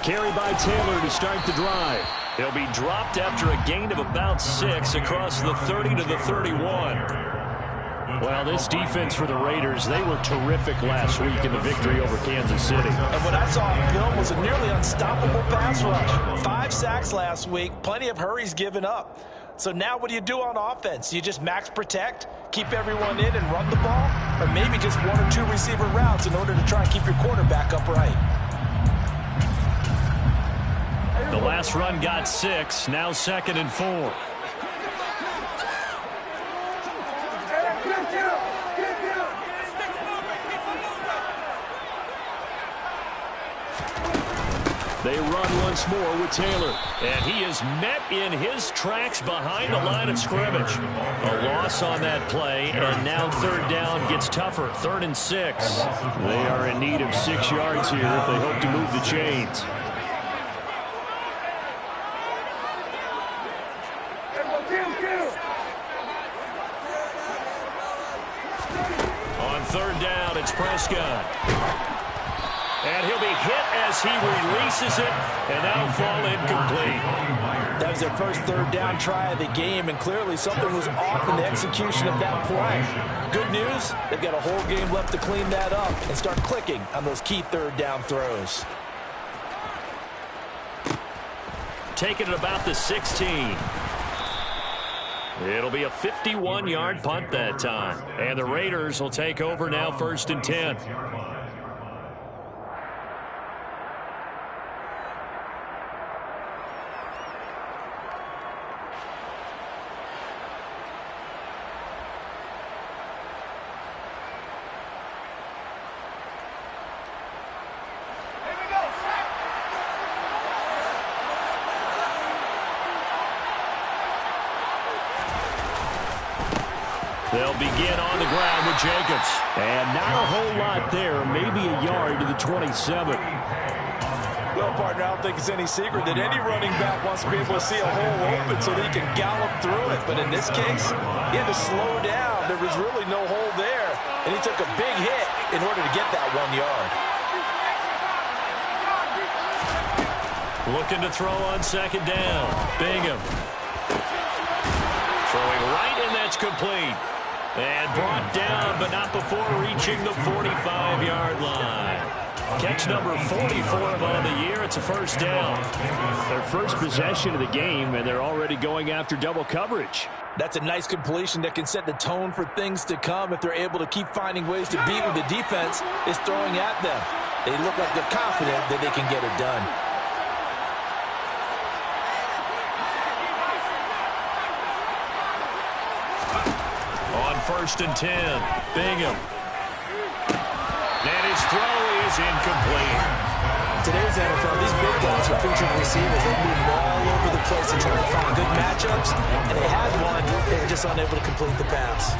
carry by Taylor to start the drive. He'll be dropped after a gain of about 6 across the 30 to the 31. Well, this defense for the Raiders, they were terrific last week in the victory over Kansas City. And what I saw on film was a nearly unstoppable pass rush. 5 sacks last week, plenty of hurries given up. So now what do you do on offense? You just max protect, keep everyone in and run the ball? Or maybe just 1 or 2 receiver routes in order to try and keep your quarterback upright? The last run got 6, now 2nd and 4. They run once more with Taylor. And he is met in his tracks behind the line of scrimmage. A loss on that play, and now 3rd down gets tougher. 3rd and 6. They are in need of 6 yards here if they hope to move the chains. On 3rd down, it's Prescott. And he'll be hit as he releases it, and that'll fall incomplete. That was their first 3rd down try of the game, and clearly something was off in the execution of that play. Good news, they've got a whole game left to clean that up and start clicking on those key 3rd down throws. Taking it about the 16. It'll be a 51-yard punt that time. And the Raiders will take over now 1st and 10. They'll begin on the ground with Jacobs. And not a whole lot there, maybe a yard to the 27. Well, partner, I don't think it's any secret that any running back wants to be able to see a hole open so that he can gallop through it. But in this case, he had to slow down. There was really no hole there, and he took a big hit in order to get that 1 yard. Looking to throw on 2nd down. Bingham. Throwing right, and that's complete. And brought down, but not before reaching the 45-yard line. Catch number 44 on the year. It's a 1st down. Their first possession of the game, and they're already going after double coverage. That's a nice completion that can set the tone for things to come if they're able to keep finding ways to beat what the defense is throwing at them. They look like they're confident that they can get it done. On 1st and 10, Bingham. And his throw is incomplete. Today's NFL, these big guys are featured receivers. They move all over the place to try to find good matchups, and they had one. They were just unable to complete the pass.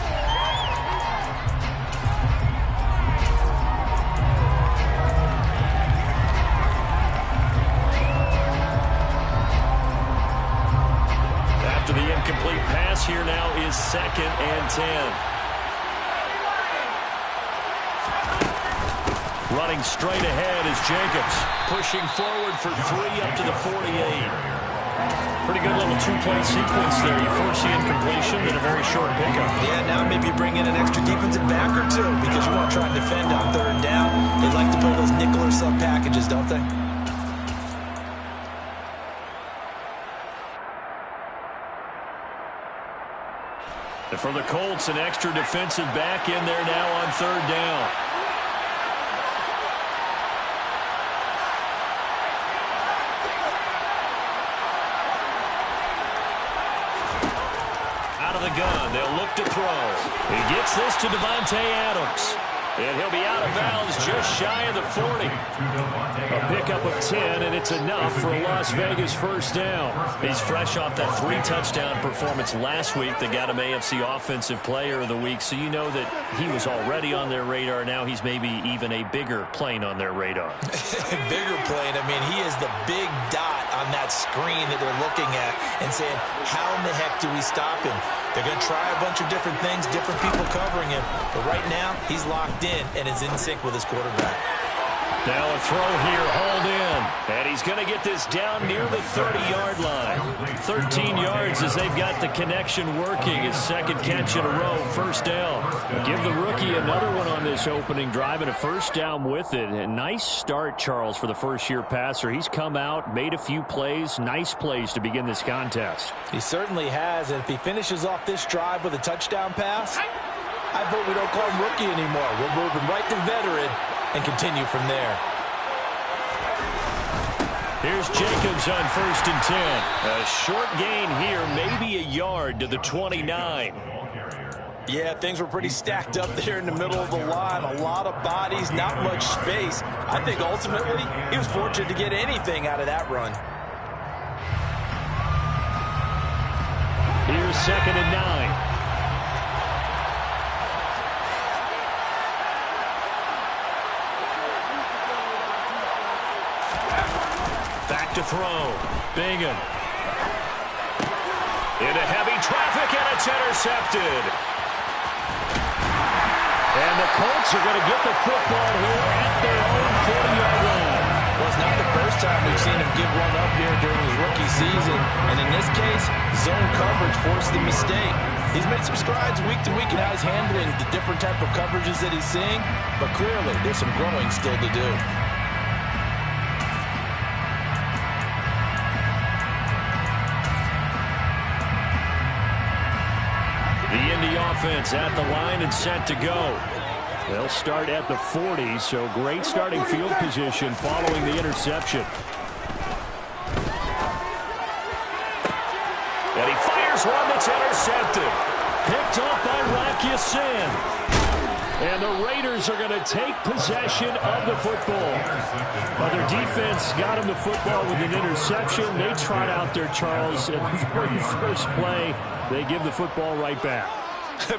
After the incomplete pass, here now is 2nd and 10. Running straight ahead is Jacobs, pushing forward for 3 up to the 48. Pretty good little 2-play sequence there. You force the incompletion and a very short pickup. Yeah, now maybe you bring in an extra defensive back or 2 because you want to try and defend on 3rd down. They like to play those nickel or sub packages, don't they? And for the Colts, an extra defensive back in there now on 3rd down. Out of the gun, they'll look to throw. He gets this to Devontae Adams. And he'll be out of bounds just shy of the 40. A pickup of 10, and it's enough for a Las Vegas 1st down. He's fresh off that 3-touchdown performance last week that got him AFC Offensive Player of the Week, so you know that he was already on their radar. Now he's maybe even a bigger plane on their radar. Bigger plane. I mean, he is the big dot on that screen that they're looking at and saying, how in the heck do we stop him? They're going to try a bunch of different things, different people covering him. But right now, he's locked in and is in sync with his quarterback. Now a throw here, hauled in. And he's going to get this down near the 30-yard line. 13 yards as they've got the connection working. His second catch in a row, first down. Give the rookie another one on this opening drive and a first down with it. A nice start, Charles, for the first-year passer. He's come out, made a few plays, nice plays to begin this contest. He certainly has, and if he finishes off this drive with a touchdown pass, I vote we don't call him rookie anymore. We're moving right to veteran and continue from there. Here's Jacobs on 1st and 10. A short gain here, maybe a yard to the 29. Yeah, things were pretty stacked up there in the middle of the line. A lot of bodies, not much space. I think ultimately he was fortunate to get anything out of that run. Here's 2nd and 9. Back to throw. Bingham. Into heavy traffic, and it's intercepted. And the Colts are going to get the football here at their own 40-yard line. Well, it's not the first time we've seen him give one up here during his rookie season. And in this case, zone coverage forced the mistake. He's made some strides week to week in how he's handling the different type of coverages that he's seeing. But clearly, there's some growing still to do. The Indy offense at the line and set to go. They'll start at the 40, so great starting field position following the interception. And he fires one that's intercepted. Picked off by Rocky Sin. And the Raiders are going to take possession of the football. But their defense got him the football with an interception. They trot out there, Charles, at the very first play. They give the football right back.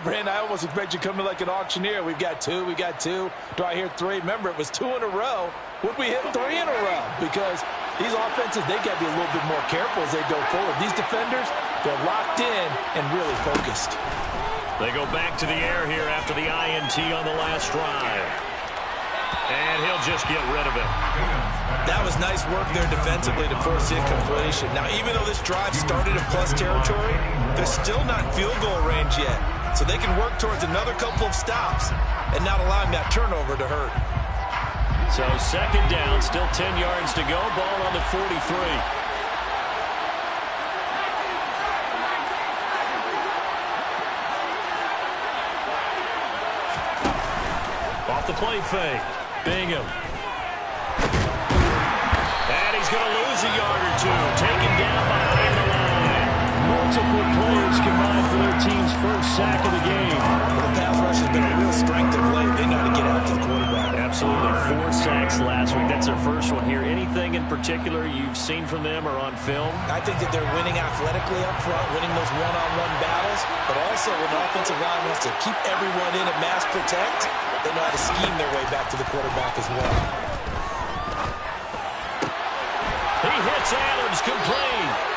Brandon, I almost expect you to come in like an auctioneer. We've got two. Do I hear three? Remember, it was 2 in a row. Would we hit 3 in a row? Because these offenses, they got to be a little bit more careful as they go forward. These defenders, they're locked in and really focused. They go back to the air here after the INT on the last drive. And he'll just get rid of it. That was nice work there defensively to force incompletion. Now, even though this drive started in plus territory, they're still not in field goal range yet. So they can work towards another couple of stops and not allowing that turnover to hurt. So 2nd down, still 10 yards to go. Ball on the 43. Off the play fake. Bingham. And he's going to lose a yard or two. Taken down behind the line. Multiple players combined for their team's first sack of the game. Well, the pass rush has been a real strength of late. They know how to get out to the quarterback. Absolutely. 4 sacks last week. That's their first one here. Anything in particular you've seen from them or on film? I think that they're winning athletically up front, winning those one-on-one battles, but also when the offensive line wants to keep everyone in and mass protect, they know how to scheme their way back to the quarterback as well. He hits Adams, complete.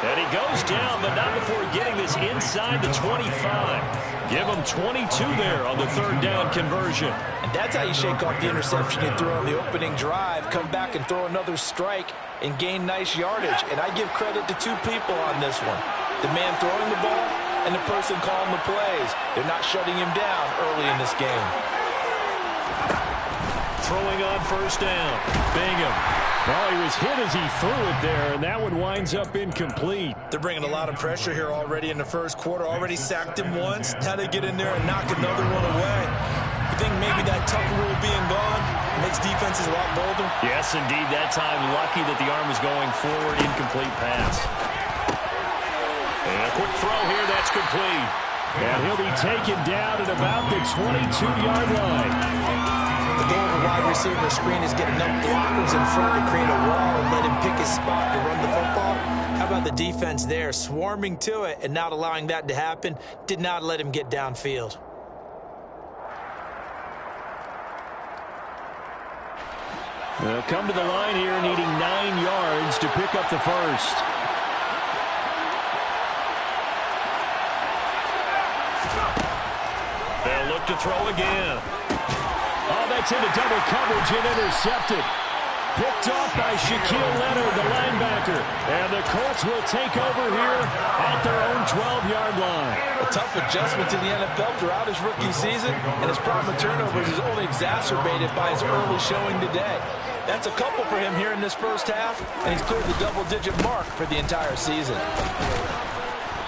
And he goes down, but not before getting this inside the 25. Give him 22 there on the 3rd down conversion. And that's how you shake off the interception you threw on the opening drive. Come back and throw another strike and gain nice yardage. And I give credit to 2 people on this one. The man throwing the ball and the person calling the plays. They're not shutting him down early in this game. Throwing on 1st down. Bingham. Well, he was hit as he threw it there, and that one winds up incomplete. They're bringing a lot of pressure here already in the first quarter. Already sacked him once. Now they get in there and knock another one away. You think maybe that Tucker rule being gone makes defenses a lot bolder? Yes, indeed. That time, lucky that the arm was going forward. Incomplete pass. And a quick throw here. That's complete. And he'll be taken down at about the 22-yard line. The goal of a wide receiver screen is get enough blockers in front to create a wall and let him pick his spot to run the football. How about the defense there, swarming to it and not allowing that to happen? Did not let him get downfield. They'll come to the line here needing 9 yards to pick up the first. They'll look to throw again. Oh, they gets into double coverage and intercepted. Picked off by Shaquille Leonard, the linebacker. And the Colts will take over here at their own 12-yard line. A tough adjustment to the NFL throughout his rookie season, and his problem with turnovers is only exacerbated by his early showing today. That's a couple for him here in this first half, and he's cleared the double-digit mark for the entire season.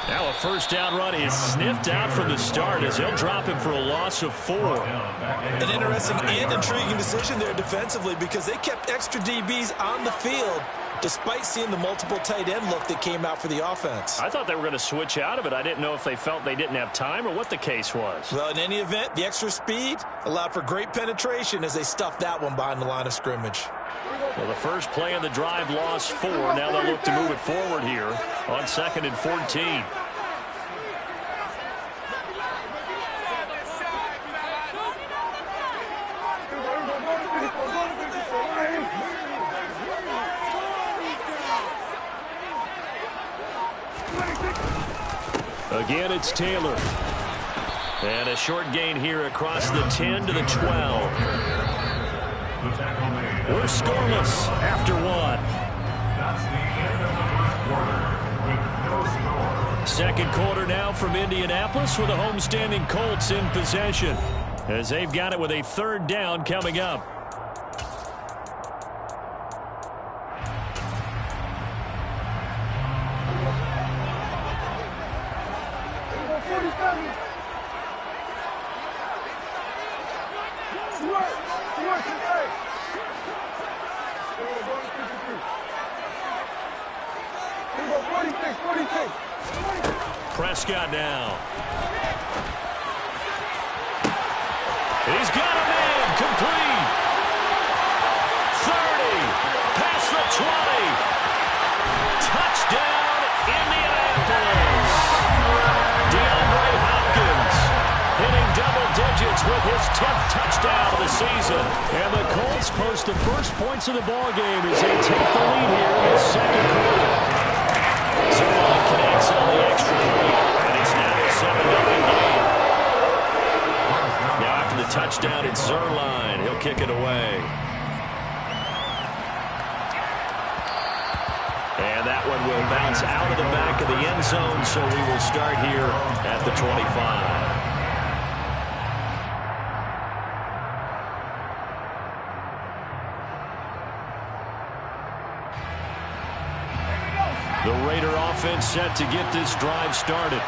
Now a first down run is sniffed out from the start as he'll drop him for a loss of 4. An interesting and intriguing decision there defensively because they kept extra DBs on the field despite seeing the multiple tight end look that came out for the offense. I thought they were going to switch out of it. I didn't know if they felt they didn't have time or what the case was. Well, in any event, the extra speed allowed for great penetration as they stuffed that one behind the line of scrimmage. Well, the first play of the drive lost 4. Now they'll look to move it forward here on 2nd and 14. Again, it's Taylor. And a short gain here across the 10 to the 12. We're scoreless after 1. Second quarter now from Indianapolis with the homestanding Colts in possession as they've got it with a 3rd down coming up. Prescott now. He's got a man complete. 30. Past the 20. Touchdown, Indianapolis. DeAndre Hopkins hitting double digits with his 10th touchdown of the season. And the Colts post the first points of the ballgame as they take the lead here in the second quarter. Zerline connects on the extra point, and it's now a 7-0 game. Now after the touchdown, it's Zerline. He'll kick it away. And that one will bounce out of the back of the end zone, so we will start here at the 25. The Raider offense set to get this drive started.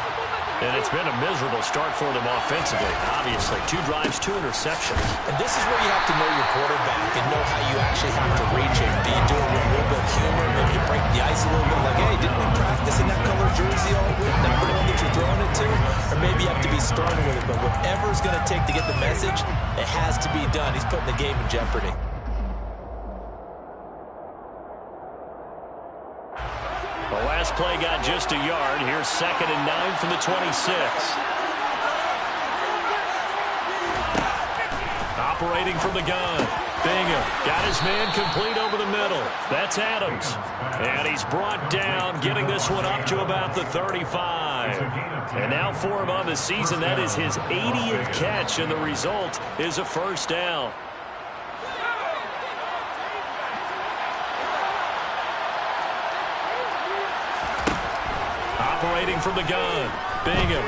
And it's been a miserable start for them offensively. Obviously, 2 drives, 2 interceptions. And this is where you have to know your quarterback and know how you actually have to reach him. Do you do it with a little bit of humor? Maybe you break the ice a little bit like, hey, didn't we practice in that color jersey all week? Not the one that you're throwing it to? Or maybe you have to be stern with it. But whatever it's going to take to get the message, it has to be done. He's putting the game in jeopardy. The last play got just a yard. Here's 2nd and 9 from the 26. Operating from the gun. Bingham got his man complete over the middle. That's Adams. And he's brought down, getting this one up to about the 35. And now for him on the season, that is his 80th catch, and the result is a first down. Operating from the gun. Bingham.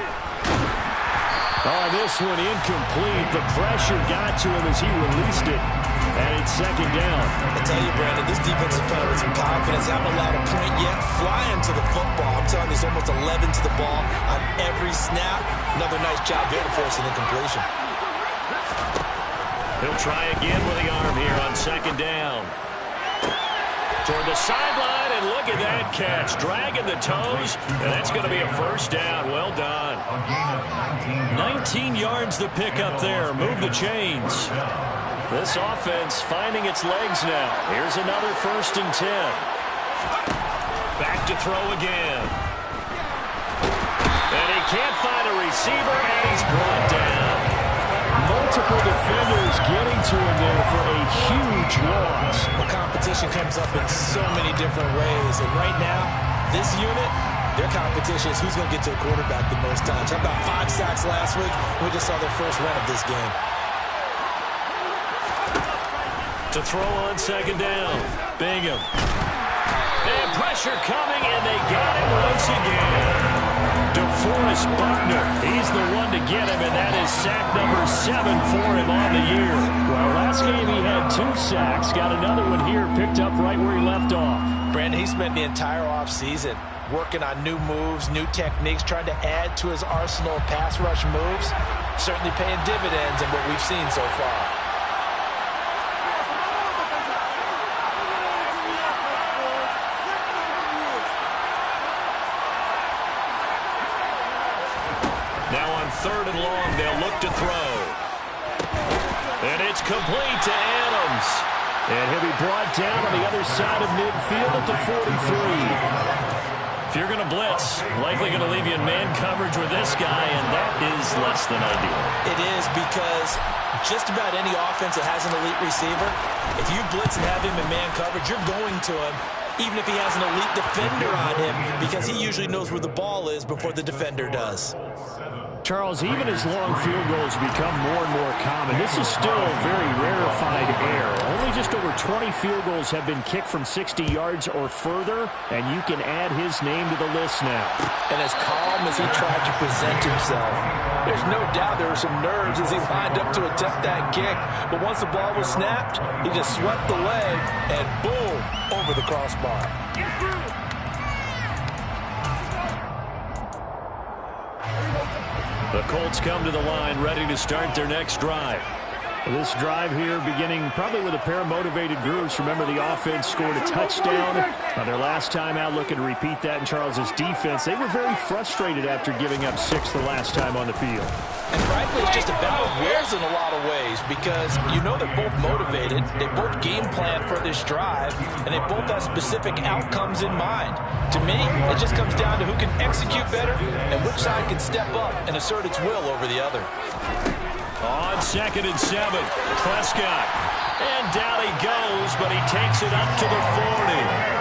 Oh, this one incomplete. The pressure got to him as he released it. And it's 2nd down. I tell you, Brandon, this defensive player with some confidence. Haven't allowed a point yet. Flying to the football. I'm telling you, he's almost 11 to the ball on every snap. Another nice job there to force an incompletion. He'll try again with the arm here on 2nd down. Toward the sideline, and look at that catch. Dragging the toes, and that's going to be a first down. Well done. 19 yards the pick up there. Move the chains. This offense finding its legs now. Here's another 1st and 10. Back to throw again. And he can't find a receiver, and he's brought down. Multiple defenders getting to him there for a huge loss. Well, competition comes up in so many different ways. And right now, this unit, their competition is who's going to get to a quarterback the most times. How about 5 sacks last week? We just saw their first run of this game. To throw on second down. Bingham. And pressure coming, and they got it once again. DeForest Buckner, he's the one to get him, and that is sack number 7 for him on the year. Well, last game he had 2 sacks. Got another one here, picked up right where he left off. Brandon, he spent the entire offseason working on new moves, new techniques, trying to add to his arsenal of pass rush moves. Certainly paying dividends in what we've seen so far. Now on 3rd and long, they'll look to throw. And it's complete to Adams. And he'll be brought down on the other side of midfield at the 43. If you're going to blitz, likely going to leave you in man coverage with this guy, and that is less than ideal. It is, because just about any offense that has an elite receiver, if you blitz and have him in man coverage, you're going to him, even if he has an elite defender on him, because he usually knows where the ball is before the defender does. Charles, even as long field goals become more and more common, this is still a very rarefied air. Only just over 20 field goals have been kicked from 60 yards or further, and you can add his name to the list now. And as calm as he tried to present himself, there's no doubt there were some nerves as he lined up to attempt that kick. But once the ball was snapped, he just swept the leg, and boom, over the crossbar. The Colts come to the line, ready to start their next drive. This drive here beginning probably with a pair of motivated groups. Remember, the offense scored a touchdown. Their last time out, looking to repeat that in Charles's defense. They were very frustrated after giving up 6 the last time on the field. And frankly, it's just a battle of wills in a lot of ways, because you know they're both motivated, they both game plan for this drive, and they both have specific outcomes in mind. To me, it just comes down to who can execute better and which side can step up and assert its will over the other. On 2nd and 7, Prescott. And down he goes, but he takes it up to the 40.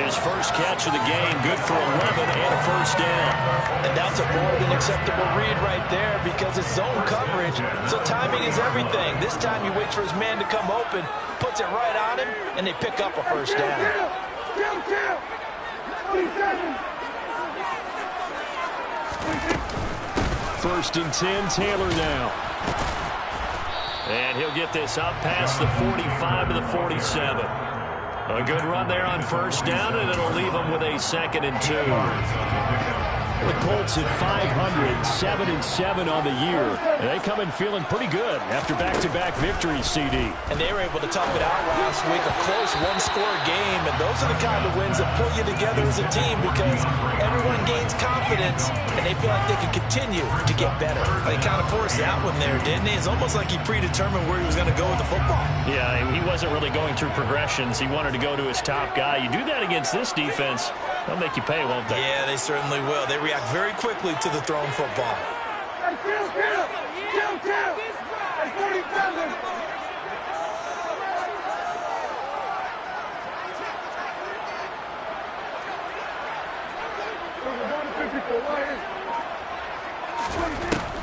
His first catch of the game, good for 11 and a first down. And that's a more than acceptable read right there, because it's zone coverage, so timing is everything. This time he waits for his man to come open, puts it right on him, and they pick up a first down. 1st and 10, Taylor now. And he'll get this up past the 45 to the 47. A good run there on first down, and it'll leave them with a 2nd and 2. The Colts at 500, 7-7 on the year. And they come in feeling pretty good after back-to-back victories, CD. And they were able to tough it out last week, a close one-score game. And those are the kind of wins that pull you together as a team, because everyone gains confidence, and they feel like they can continue to get better. They kind of forced that one there, didn't he? It's almost like he predetermined where he was going to go with the football. Yeah, he wasn't really going through progressions. He wanted to go to his top guy. You do that against this defense, they'll make you pay, won't they? Yeah, they certainly will. They react very quickly to the thrown football.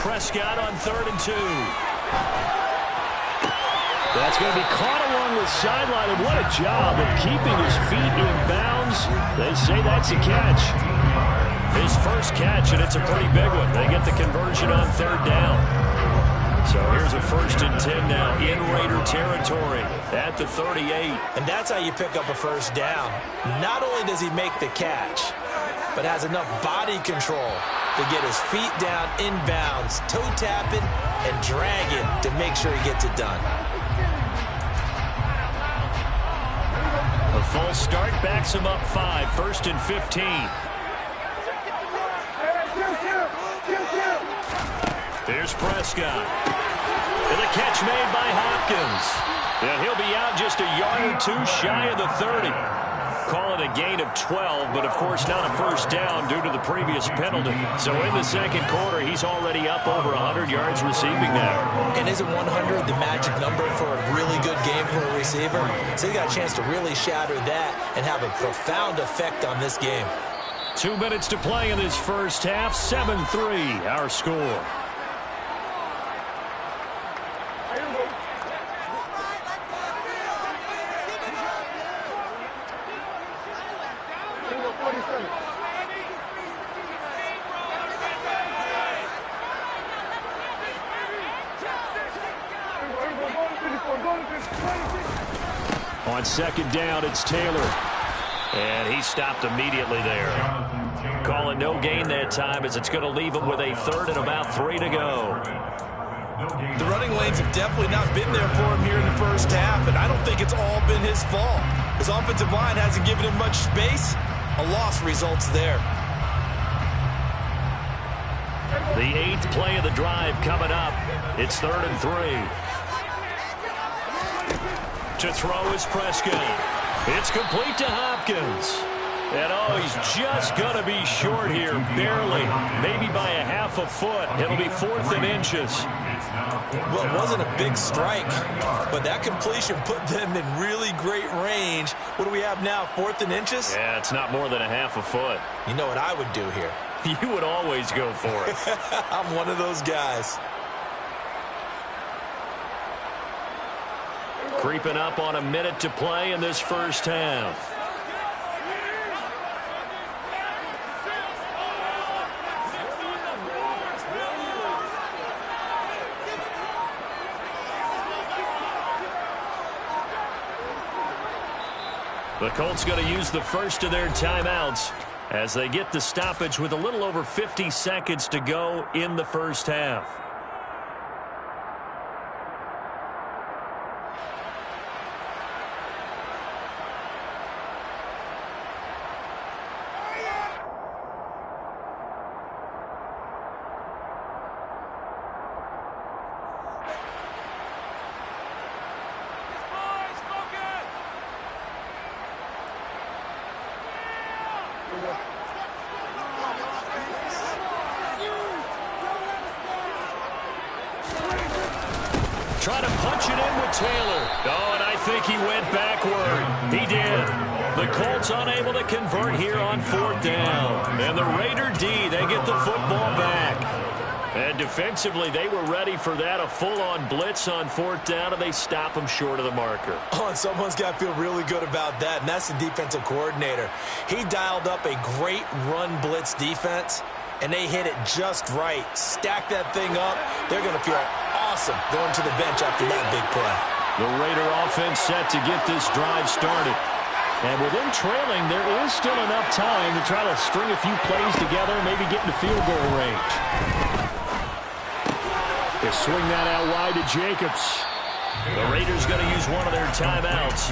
Prescott on 3rd and 2. That's going to be caught along the sideline, and what a job of keeping his feet in bounds. They say that's a catch. His first catch, and it's a pretty big one. They get the conversion on 3rd down. So here's a 1st and 10 now in Raider territory at the 38. And that's how you pick up a first down. Not only does he make the catch, but has enough body control to get his feet down inbounds, toe tapping and dragging to make sure he gets it done. A full start backs him up 5, 1st and 15. Here's Prescott. And the catch made by Hopkins. And he'll be out just a yard or 2 shy of the 30. Call it a gain of 12, but of course not a first down due to the previous penalty. So in the second quarter, he's already up over 100 yards receiving now. And isn't 100 the magic number for a really good game for a receiver? So he got a chance to really shatter that and have a profound effect on this game. 2 minutes to play in this first half. 7-3, our score. On second down, it's Taylor. And he stopped immediately there. Calling no gain that time as it's going to leave him with a third and about 3 to go. The running lanes have definitely not been there for him here in the first half, and I don't think it's all been his fault. His offensive line hasn't given him much space. A loss results there. The 8th play of the drive coming up. It's 3rd and 3. To throw is Prescott. It's complete to Hopkins. And, oh, he's just going to be short here, barely, maybe by a half a foot. It'll be 4th and inches. Well, it wasn't a big strike, but that completion put them in really great range. What do we have now, 4th and inches? Yeah, it's not more than a half a foot. You know what I would do here? You would always go for it. I'm one of those guys. Creeping up on a minute to play in this first half. The Colts going to use the first of their timeouts as they get the stoppage with a little over 50 seconds to go in the first half. Trying to punch it in with Taylor. Oh, and I think he went backward. He did. The Colts unable to convert here on 4th down. And the Raider D, they get the football back. And defensively, they were ready for that. A full-on blitz on 4th down, and they stop him short of the marker. Oh, and someone's got to feel really good about that, and that's the defensive coordinator. He dialed up a great run blitz defense, and they hit it just right. Stack that thing up. They're going to feel awesome going to the bench after that big play. The Raider offense set to get this drive started. And with them trailing, there is still enough time to try to string a few plays together, maybe get into field goal range. They swing that out wide to Jacobs. The Raiders going to use one of their timeouts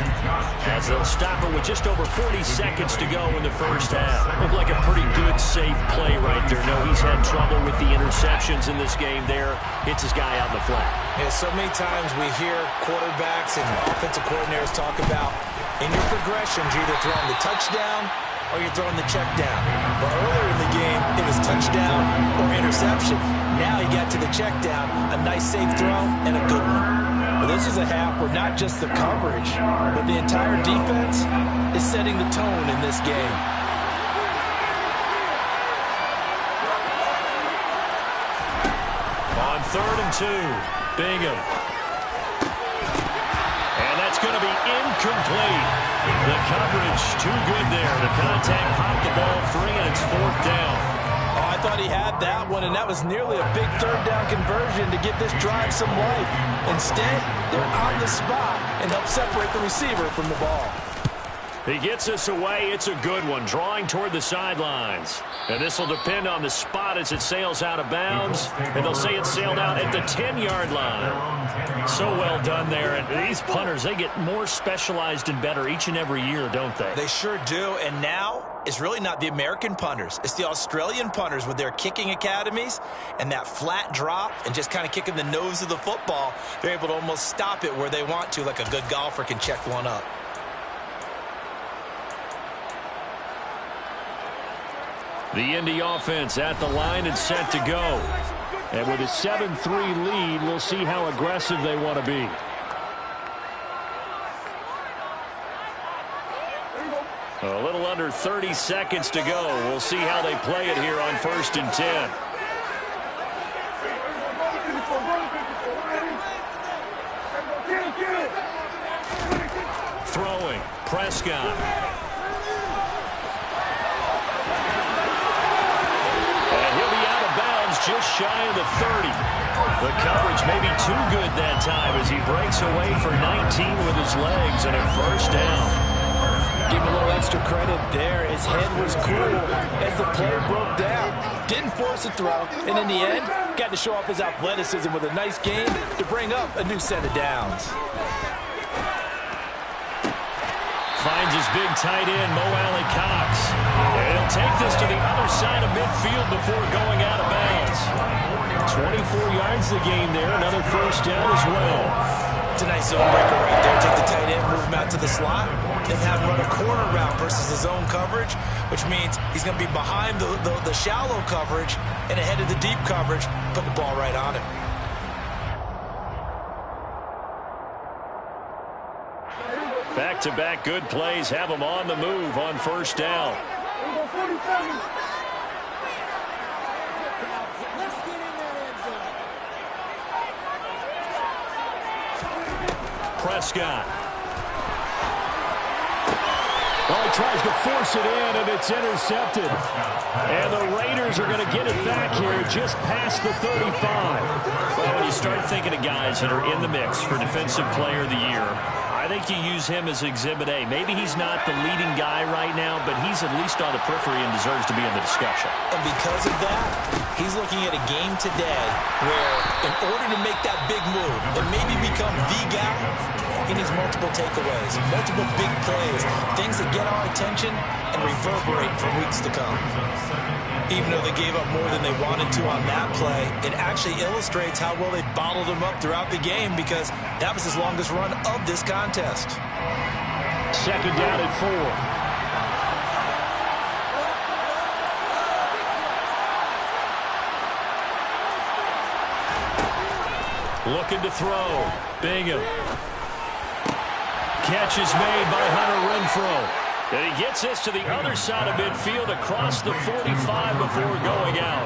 as they'll stop it with just over 40 seconds to go in the first half. Looked like a pretty good, safe play right there. No, he's had trouble with the interceptions in this game there. Hits his guy out in the flat. Yeah, so many times we hear quarterbacks and offensive coordinators talk about in your progressions, you're either throwing the touchdown or you're throwing the check down. But earlier in the game, it was touchdown or interception. Now he got to the check down, a nice safe throw, and a good one. Well, this is a half where not just the coverage, but the entire defense is setting the tone in this game. On 3rd and 2, Bingham. And that's going to be incomplete. The coverage too good there. The contact popped the ball free, and it's 4th down. Oh, I thought he had that one, and that was nearly a big 3rd down conversion to give this drive some life. Instead, they're on the spot and help separate the receiver from the ball. He gets us away. It's a good one, drawing toward the sidelines. And this will depend on the spot as it sails out of bounds. And they'll say it sailed out at the 10-yard line. So well done there. And these punters, they get more specialized and better each and every year, don't they? They sure do. And now it's really not the American punters. It's the Australian punters with their kicking academies and that flat drop and just kind of kicking the nose of the football. They're able to almost stop it where they want to, like a good golfer can check one up. The Indy offense at the line and set to go. And with a 7-3 lead, we'll see how aggressive they want to be. A little under 30 seconds to go. We'll see how they play it here on 1st and 10. Throwing, Prescott. shy of the 30. The coverage may be too good that time as he breaks away for 19 with his legs and a first down. Give him a little extra credit there. His head was cool as the play broke down. Didn't force a throw, and in the end, got to show off his athleticism with a nice game to bring up a new set of downs. Finds his big tight end, Mo Alley Cox. And he'll take this to the other side of midfield before going out of bounds. 24 yards the game there, another first down as well. It's a nice zone breaker right there. Take the tight end, move him out to the slot, then have him run a corner route versus the zone coverage, which means he's going to be behind the shallow coverage and ahead of the deep coverage, put the ball right on him. Back-to-back good plays have him on the move on first down. Prescott. Well, he tries to force it in, and it's intercepted. And the Raiders are going to get it back here just past the 35. Well, when you start thinking of guys that are in the mix for Defensive Player of the Year, I think you use him as Exhibit A. Maybe he's not the leading guy right now, but he's at least on the periphery and deserves to be in the discussion. And because of that, he's looking at a game today where in order to make that big move and maybe become the guy, he needs multiple takeaways, multiple big plays, things that get our attention and reverberate for weeks to come. Even though they gave up more than they wanted to on that play, it actually illustrates how well they bottled him up throughout the game because that was his longest run of this contest. Second down at 4. Looking to throw. Bingham. Catch is made by Hunter Renfrow. And he gets this to the other side of midfield across the 45 before going out.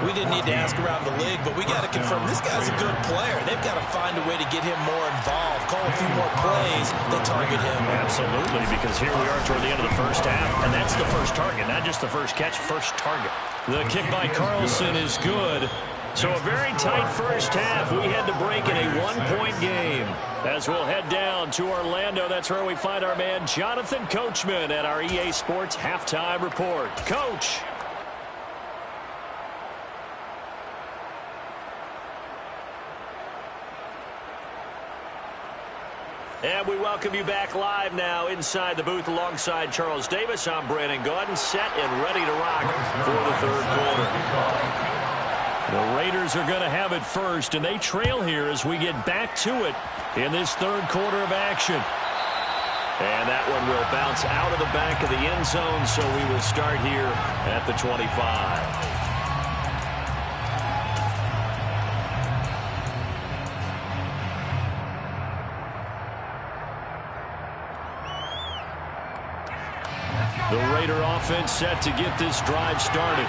We didn't need to ask around the league, but we got to confirm this guy's a good player. They've got to find a way to get him more involved, call a few more plays that target him. Absolutely, because here we are toward the end of the first half, and that's the first target, not just the first catch, first target. The kick by Carlson is good. So a very tight first half. We had to break in a one-point game. As we'll head down to Orlando, that's where we find our man Jonathan Coachman at our EA Sports Halftime Report. Coach. And we welcome you back live now inside the booth alongside Charles Davis. I'm Brandon Gaudin, set and ready to rock for the third quarter. The Raiders are going to have it first, and they trail here as we get back to it in this third quarter of action. And that one will bounce out of the back of the end zone, so we will start here at the 25. The Raider offense set to get this drive started.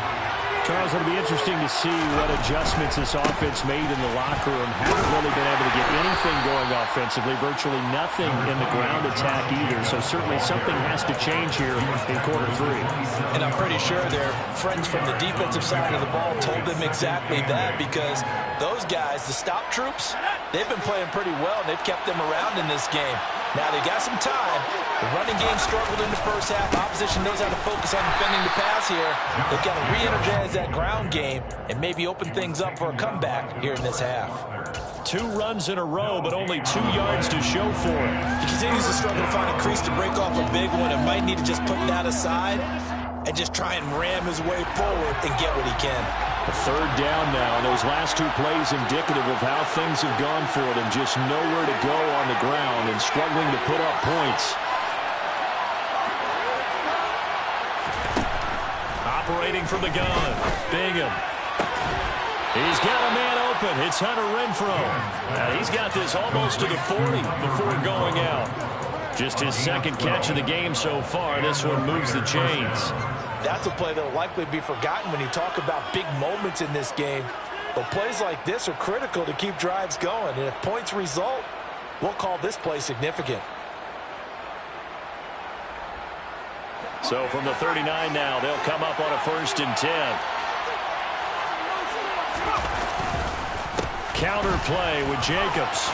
Charles, it'll be interesting to see what adjustments this offense made in the locker room. Haven't really been able to get anything going offensively, virtually nothing in the ground attack either. So certainly something has to change here in quarter three. And I'm pretty sure their friends from the defensive side of the ball told them exactly that, because those guys, the stop troops, they've been playing pretty well, and they've kept them around in this game. Now they got some time. The running game struggled in the first half. Opposition knows how to focus on defending the pass here. They've got to re-energize that ground game and maybe open things up for a comeback here in this half. 2 runs in a row, but only 2 yards to show for it. He continues to struggle to find a crease to break off a big one and might need to just put that aside and just try and ram his way forward and get what he can. A third down now. Those last 2 plays indicative of how things have gone for them. Just nowhere to go on the ground and struggling to put up points. Operating from the gun. Bingham. He's got a man open. It's Hunter Renfrow. Now he's got this almost to the 40 before going out. Just his second catch of the game so far. This one moves the chains. That's a play that will likely be forgotten when you talk about big moments in this game. But plays like this are critical to keep drives going. And if points result, we'll call this play significant. So from the 39 now, they'll come up on a 1st and 10. counter play with Jacobs.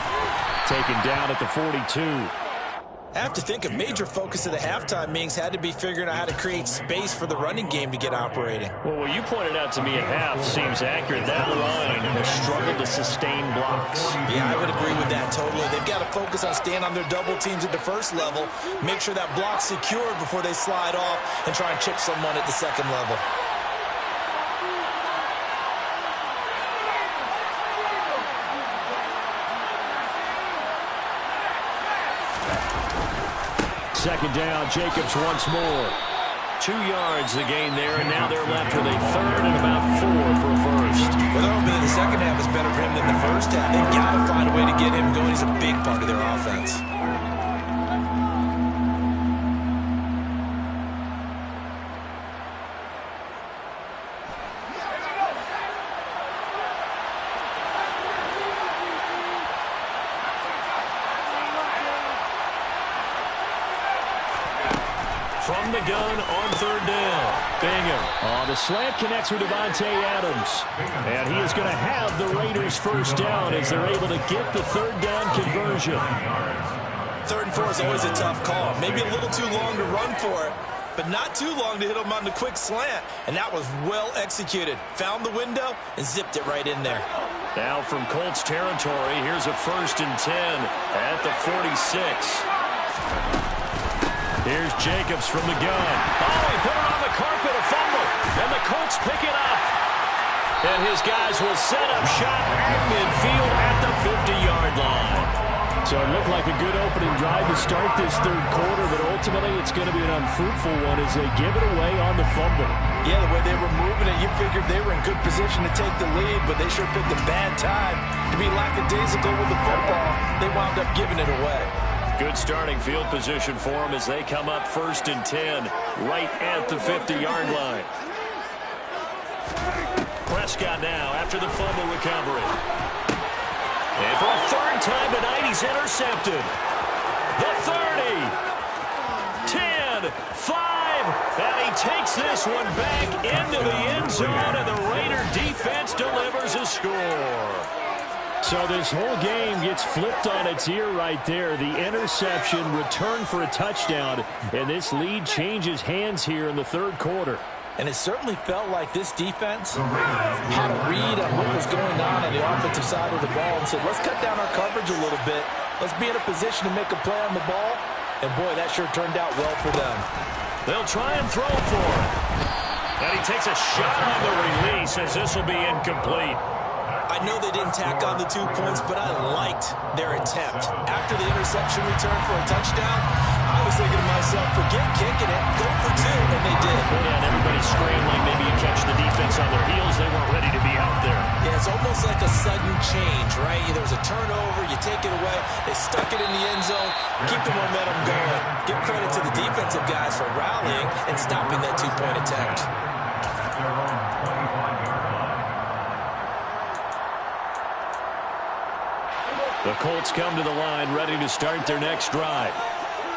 Taken down at the 42. I have to think a major focus of the halftime meetings had to be figuring out how to create space for the running game to get operating. Well, what you pointed out to me at half seems accurate. That line has struggled to sustain blocks. Yeah, I would agree with that totally. They've got to focus on staying on their double teams at the first level, make sure that block's secured before they slide off and try and chip someone at the second level. Second down, Jacobs once more. 2 yards the gain there, and now they're left with a third and about 4 for a first. Well, they're hoping that the second half is better for him than the first half. They've got to find a way to get him going. He's a big part of their offense. From the gun on third down. Bingham. The slant connects with Davante Adams. And he is going to have the Raiders first down as they're able to get the third down conversion. 3rd and 4 is always a tough call. Maybe a little too long to run for it, but not too long to hit him on the quick slant. And that was well executed. Found the window and zipped it right in there. Now from Colts territory, here's a 1st and 10 at the 46. Here's Jacobs from the gun. He put it on the carpet, a fumble. And the Colts pick it up. And his guys will set up shop at midfield at the 50-yard line. So it looked like a good opening drive to start this third quarter, but ultimately it's going to be an unfruitful one as they give it away on the fumble. Yeah, the way they were moving it, you figured they were in good position to take the lead, but they sure picked a bad time to be lackadaisical with the football. They wound up giving it away. Good starting field position for them as they come up 1st and 10 right at the 50-yard line. Prescott now after the fumble recovery. And for a 3rd time tonight, he's intercepted. The 30, 10, 5, and he takes this one back into the end zone, and the Raider defense delivers a score. So this whole game gets flipped on its ear right there. The interception, return for a touchdown, and this lead changes hands here in the third quarter. And it certainly felt like this defense had a read on what was going on the offensive side of the ball and said, let's cut down our coverage a little bit. Let's be in a position to make a play on the ball. And, boy, that sure turned out well for them. They'll try and throw for it. And he takes a shot on the release as this will be incomplete. I know they didn't tack on the 2 points, but I liked their attempt. After the interception return for a touchdown, I was thinking to myself, forget kicking it, go for 2, and they did. Yeah, and everybody's scrambling. Maybe you catch the defense on their heels. They weren't ready to be out there. Yeah, it's almost like a sudden change, right? There was a turnover, you take it away, they stuck it in the end zone, keep the momentum going. Give credit to the defensive guys for rallying and stopping that 2-point attempt. The Colts come to the line ready to start their next drive.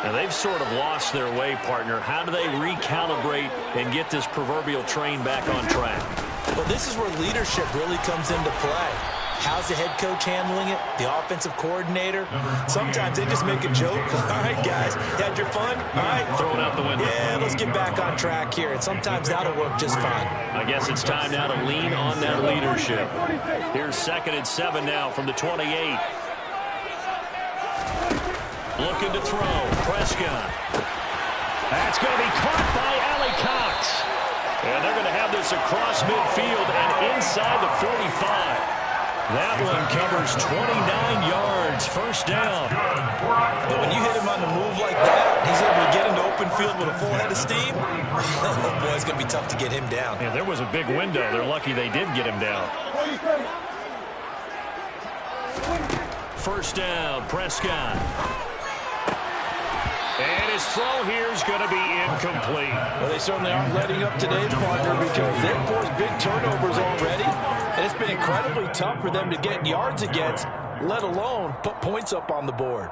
Now they've sort of lost their way, partner. How do they recalibrate and get this proverbial train back on track? Well, this is where leadership really comes into play. How's the head coach handling it? The offensive coordinator? Sometimes they just make a joke. All right, guys, you had your fun? All right. Throw it out the window. Yeah, let's get back on track here. And sometimes that'll work just fine. I guess it's time now to lean on that leadership. Here's 2nd and 7 now from the 28. Looking to throw. Prescott. That's going to be caught by Allie Cox. And they're going to have this across midfield and inside the 45. That one covers 29 yards. First down. But when you hit him on the move like that, he's able to get into open field with a full head of steam. Oh, boy, it's going to be tough to get him down. Yeah, there was a big window. They're lucky they did get him down. First down, Prescott. And his throw here is going to be incomplete. Well, they certainly aren't letting up today, partner, because they've forced big turnovers already. And it's been incredibly tough for them to get yards against, let alone put points up on the board.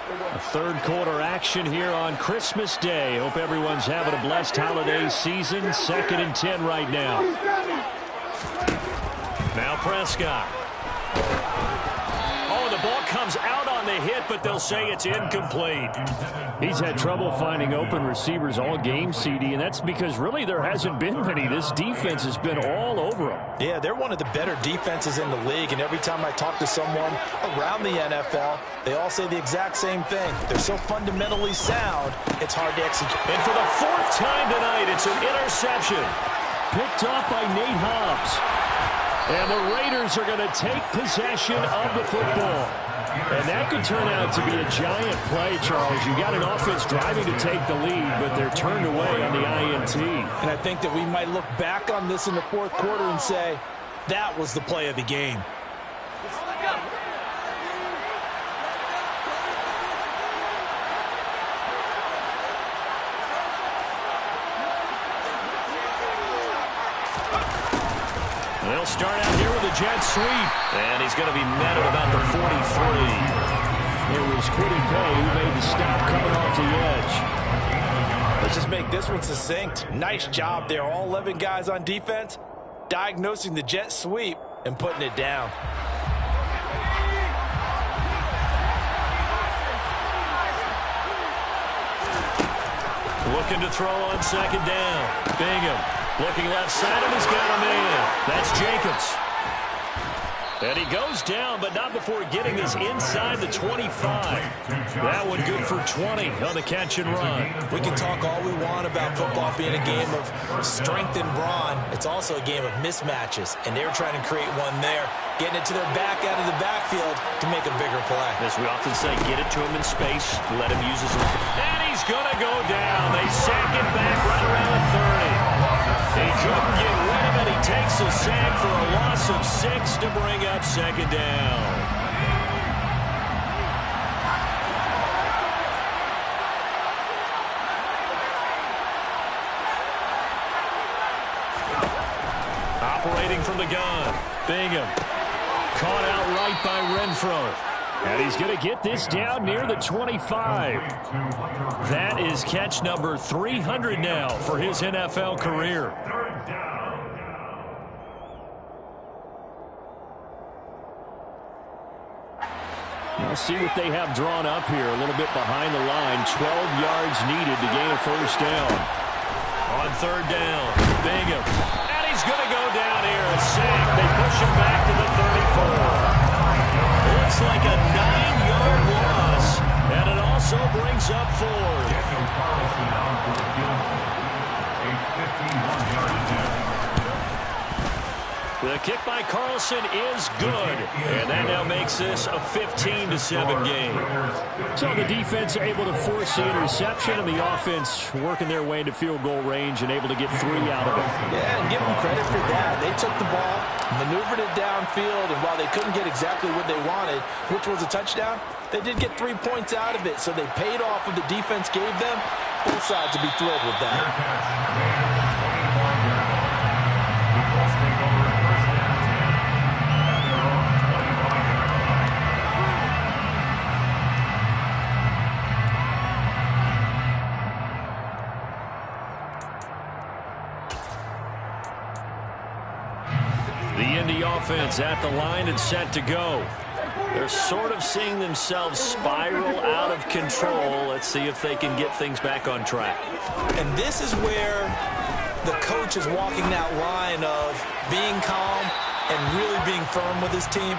A third quarter action here on Christmas Day. Hope everyone's having a blessed holiday season. 2nd and 10 right now. Now Prescott. Oh, the ball comes out on the hit, but they'll say it's incomplete. He's had trouble finding open receivers all game, CD, and that's because really there hasn't been many. This defense has been all over him. Yeah, they're one of the better defenses in the league, and every time I talk to someone around the NFL, they all say the exact same thing. They're so fundamentally sound, it's hard to execute. And for the 4th time tonight, it's an interception. Picked off by Nate Hobbs. And the Raiders are going to take possession of the football. And that could turn out to be a giant play, Charles. You got an offense driving to take the lead, but they're turned away on the INT. And I think that we might look back on this in the 4th quarter and say, that was the play of the game. They'll start out here with a jet sweep. And he's going to be met at about the 43. It was Quiddy Pay who made the stop coming off the edge. Let's just make this one succinct. Nice job there. All 11 guys on defense diagnosing the jet sweep and putting it down. Looking to throw on 2nd down. Bingham. Looking left side, and he's got a man. That's Jacobs. And he goes down, but not before getting this inside the 25. That one good for 20 on the catch and run. We can talk all we want about football being a game of strength and brawn. It's also a game of mismatches, and they're trying to create one there, getting it to their back out of the backfield to make a bigger play. As we often say, get it to him in space, let him use his... And he's going to go down. They sack it back right around the 30. He couldn't get rid of it. He takes a sack for a loss of 6 to bring up 2nd down. Operating from the gun. Bingham. Caught out right by Renfro. And he's going to get this down near the 25. That is catch number 300 now for his NFL career. We'll see what they have drawn up here. A little bit behind the line. 12 yards needed to gain a 1st down. On 3rd down, Bingham. And he's going to go down here. A sack. They push him back to the 34. Looks like a 9-yard loss. And it also brings up 4th. The kick by Carlson is good, and that now makes this a 15-7 game. So the defense able to force the interception, and the offense working their way into field goal range and able to get 3 out of it. Yeah, and give them credit for that. They took the ball, maneuvered it downfield, and while they couldn't get exactly what they wanted, which was a touchdown, they did get 3 points out of it, so they paid off what the defense gave them. Both sides will be thrilled with that. The Indy offense at the line and set to go. They're sort of seeing themselves spiral out of control. Let's see if they can get things back on track. And this is where the coach is walking that line of being calm and really being firm with his team.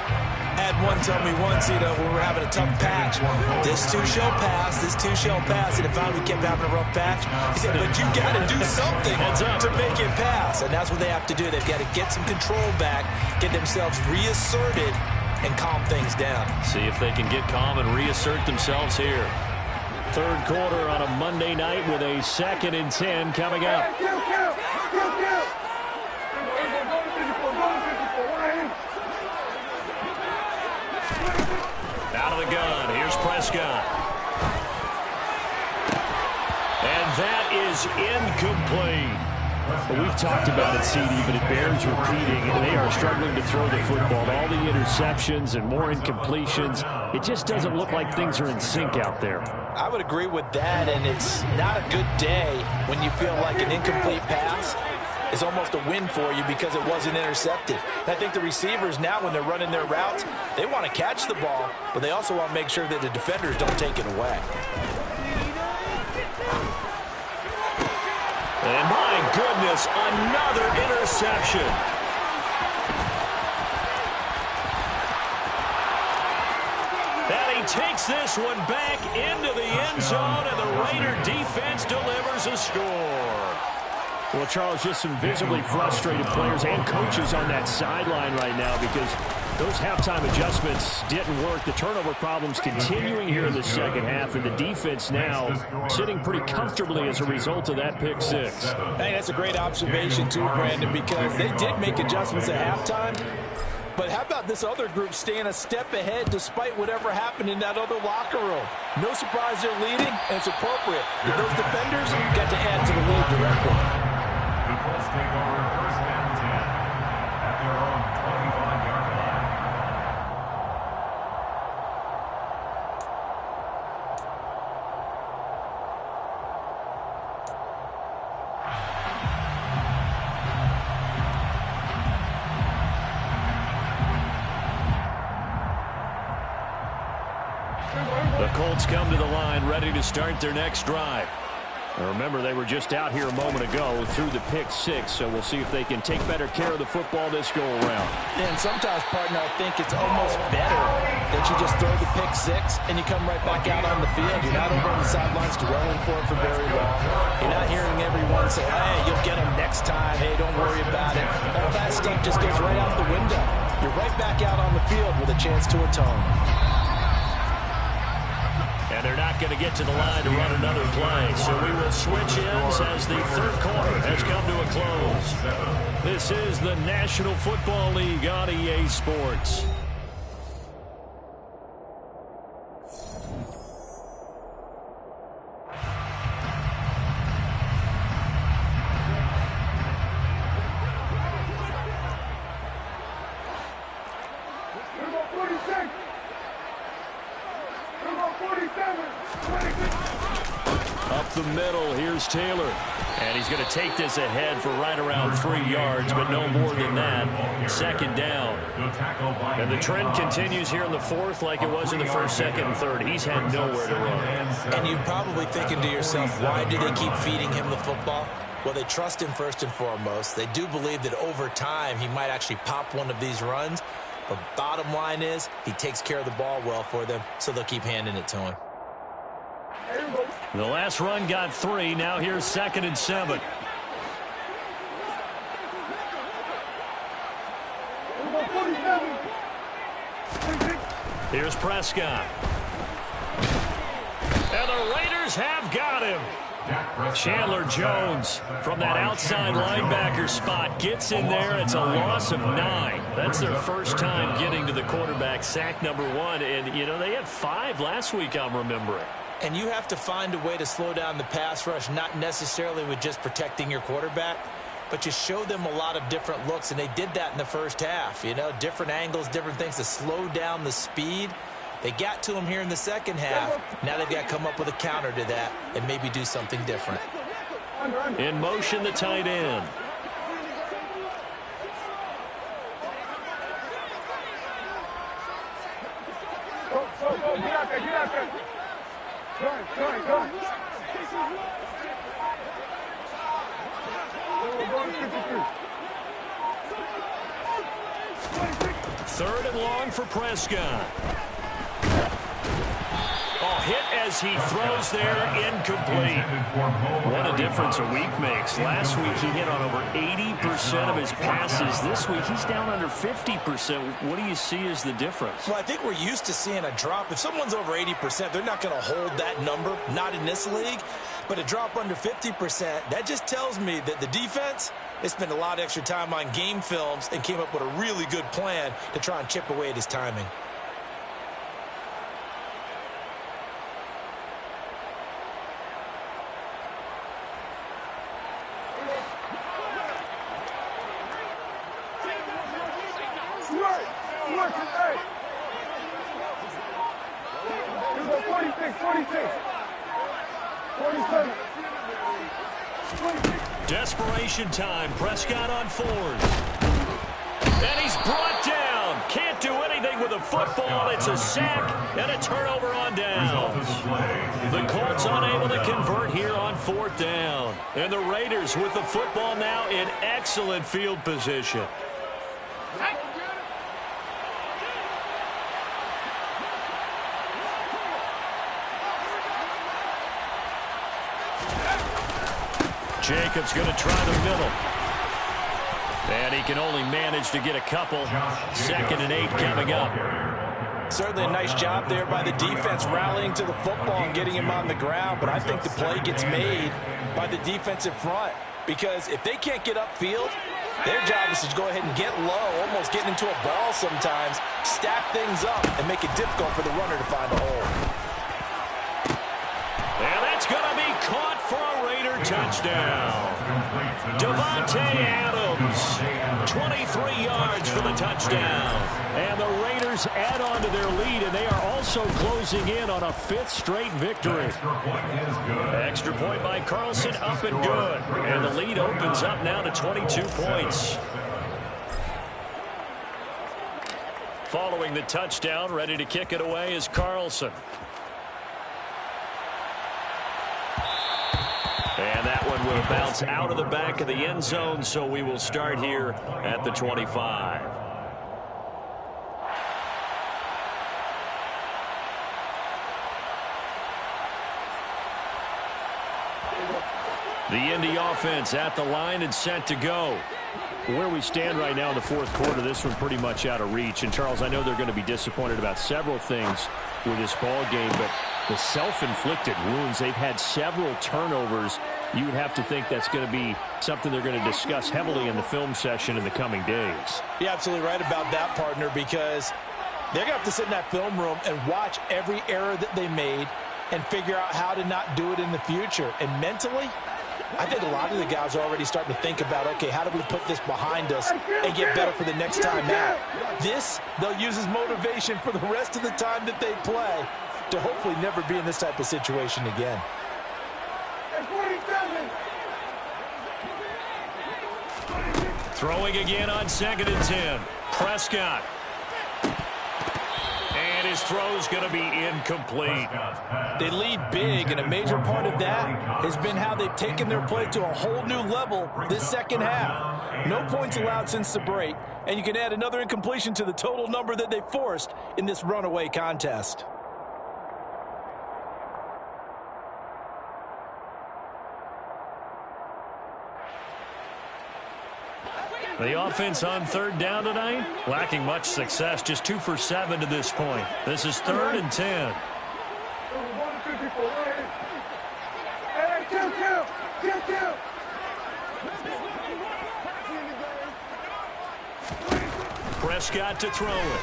Had one tell me once, when we were having a tough patch, this too shall pass, this too shall pass. And if finally we kept having a rough patch, he said, but you got to do something to make it pass. And that's what they have to do. They've got to get some control back, get themselves reasserted, and calm things down. See if they can get calm and reassert themselves here. 3rd quarter on a Monday night with a 2nd and 10 coming up. Out of the gun, here's Prescott. And that is incomplete. Well, we've talked about it, CD, but it bears repeating. They are struggling to throw the football. All the interceptions and more incompletions. It just doesn't look like things are in sync out there. I would agree with that, and it's not a good day when you feel like an incomplete pass is almost a win for you because it wasn't intercepted. And I think the receivers now, when they're running their routes, they want to catch the ball, but they also want to make sure that the defenders don't take it away. And my goodness, another interception. And he takes this one back into the end zone, and the Raider defense delivers a score. Well, Charles, just some visibly frustrated players and coaches on that sideline right now because those halftime adjustments didn't work. The turnover problems continuing here in the second half, and the defense now sitting pretty comfortably as a result of that pick six. Hey, that's a great observation too, Brandon, because they did make adjustments at halftime. But how about this other group staying a step ahead despite whatever happened in that other locker room? No surprise they're leading, and it's appropriate. Those defenders got to add to the lead directly. The Colts take over first and 10 at their own 25-yard line. The Colts come to the line ready to start their next drive. Remember, they were just out here a moment ago through the pick six, so we'll see if they can take better care of the football this go-around. And sometimes, partner, I think it's almost better that you just throw the pick six and you come right back out on the field. You're not over on the sidelines dwelling for it for very long. You're not hearing everyone say, hey, you'll get them next time. Hey, don't worry about it. All that stuff just goes right out the window. You're right back out on the field with a chance to atone. And they're not going to get to the line to run another play. So we will switch ends as the third quarter has come to a close. This is the National Football League on EA Sports. Up the middle, here's Taylor. And he's going to take this ahead for right around 3 yards, but no more than that. Second down. And the trend continues here in the fourth like it was in the first, second, and third. He's had nowhere to run. And you're probably thinking to yourself, why do they keep feeding him the football? Well, they trust him first and foremost. They do believe that over time he might actually pop one of these runs. But bottom line is he takes care of the ball well for them, so they'll keep handing it to him. The last run got 3. Now here's 2nd and 7. Here's Prescott. And the Raiders have got him. Chandler Jones from that outside linebacker spot gets in there. It's a loss of 9. That's their first time getting to the quarterback, sack number 1. And, you know, they had 5 last week, I'm remembering. And you have to find a way to slow down the pass rush, not necessarily with just protecting your quarterback, but you show them a lot of different looks, and they did that in the first half. You know, different angles, different things to slow down the speed. They got to him here in the second half. Now they've got to come up with a counter to that and maybe do something different. In motion, the tight end. Third and long for Prescott. Oh, hit as he throws there, incomplete. What a difference a week makes. Last week he hit on over 80% of his passes. This week he's down under 50%. What do you see as the difference? Well, I think we're used to seeing a drop. If someone's over 80%, they're not going to hold that number, not in this league. But a drop under 50%, that just tells me that the defense, they spent a lot of extra time on game films and came up with a really good plan to try and chip away at his timing. Desperation time. Prescott on fourth. And he's brought down. Can't do anything with a football. It's a sack and a turnover on downs. The Colts unable to convert here on fourth down. And the Raiders with the football now in excellent field position. Jacobs going to try the middle. And he can only manage to get a couple. 2nd and 8 coming up. Certainly a nice job there by the defense rallying to the football and getting him on the ground. But I think the play gets made by the defensive front. Because if they can't get upfield, their job is to go ahead and get low, almost getting into a ball sometimes, stack things up, and make it difficult for the runner to find a hole. And that's going to be caught for a Raider touchdown. Davante Adams, 23 yards for the touchdown. And the Raiders add on to their lead, and they are also closing in on a 5th straight victory. Extra point by Carlson, up and good. And the lead opens up now to 22 points. Following the touchdown, ready to kick it away is Carlson. And that one will bounce out of the back of the end zone, so we will start here at the 25. The Indy offense at the line and set to go. Where we stand right now in the 4th quarter, this one pretty much out of reach. And, Charles, I know they're going to be disappointed about several things with this ball game, but the self-inflicted wounds, they've had several turnovers. You would have to think that's going to be something they're going to discuss heavily in the film session in the coming days. You're absolutely right about that, partner, because they're going to have to sit in that film room and watch every error that they made and figure out how to not do it in the future. And mentally, I think a lot of the guys are already starting to think about, okay, how do we put this behind us and get better for the next time out? This, they'll use as motivation for the rest of the time that they play to hopefully never be in this type of situation again. Throwing again on 2nd and 10. Prescott. And his throw's going to be incomplete. They lead big, and a major part of that has been how they've taken their play to a whole new level this second half. No points allowed since the break, and you can add another incompletion to the total number that they forced in this runaway contest. The offense on 3rd down tonight, lacking much success, just 2 for 7 to this point. This is 3rd and 10. Prescott to throw it.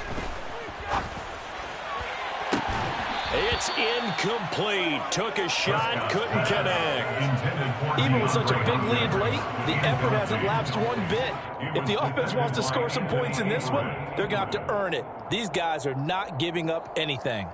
It's incomplete. Took a shot, couldn't connect. Even with such a big lead late, the effort hasn't lapsed one bit. If the offense wants to score some points in this one, they're going to have to earn it. These guys are not giving up anything.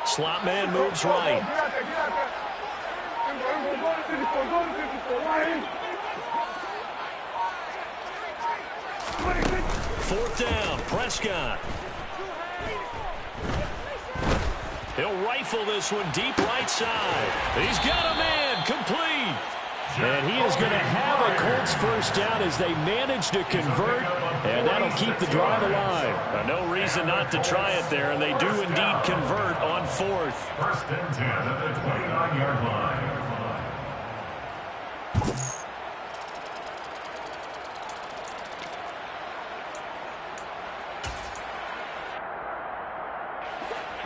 Slot man moves right. Fourth down, Prescott. He'll rifle this one deep right side. He's got a man, complete. And he is going to have a Colts first down as they manage to convert, and that'll keep the drive alive. No reason not to try it there, and they do indeed convert on 4th. 1st and 10 at the 29-yard line.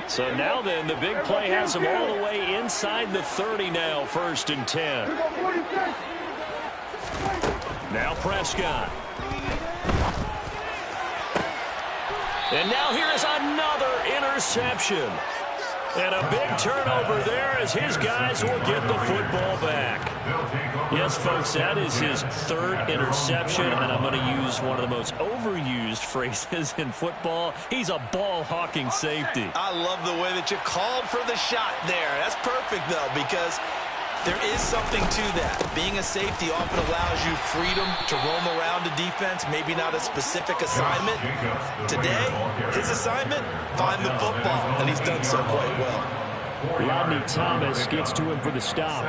So now then, the big play has them all the way inside the 30 now, 1st and 10. Now Prescott. And now here is another interception. And a big turnover there as his guys will get the football back. Yes, folks, that is his third interception, and I'm going to use one of the most overused phrases in football. He's a ball-hawking safety. I love the way that you called for the shot there. That's perfect, though, because there is something to that. Being a safety often allows you freedom to roam around a defense, maybe not a specific assignment. Today, his assignment, find the football, and he's done so quite well. Rodney Thomas gets to him for the stop.